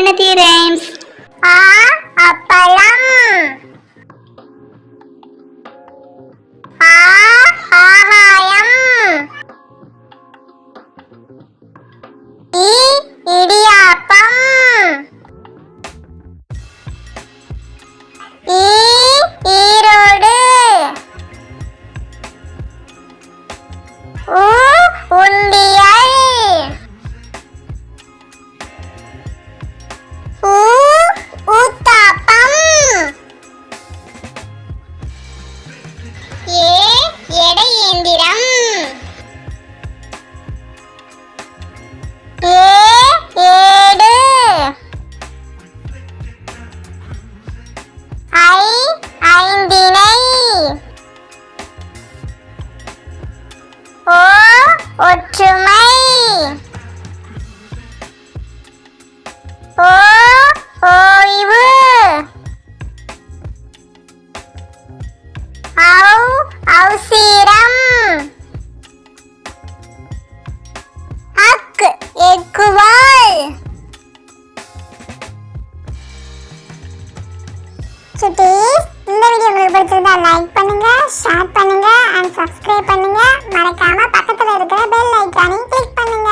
Alternative rhymes. ஆ அப்பளம், ஆ ஆகாயம், இ இடியாப்பம், ஈ ஈரோடு, உ உண்டியல், ஊ ஊத்தாப்பம், ஏ எடை இயந்திரம், ஏ ஏடு, ஐ ஐந்திணை, ஓ ஒற்றுமை, ஓ ஓய்வு, ஔ ஔசீரம், அக் எக்குவால். சுட்டீஸ், இந்த வீடியோ உங்களுக்கு பிடிச்சிருந்தா லைக் பண்ணுங்க, ஷேர் பண்ணுங்க அண்ட் சப்ஸ்கிரைப் பண்ணுங்க. மறக்காம பக்கத்துல இருக்கிற பெல் ஐகானையும் கிளிக் பண்ணுங்க.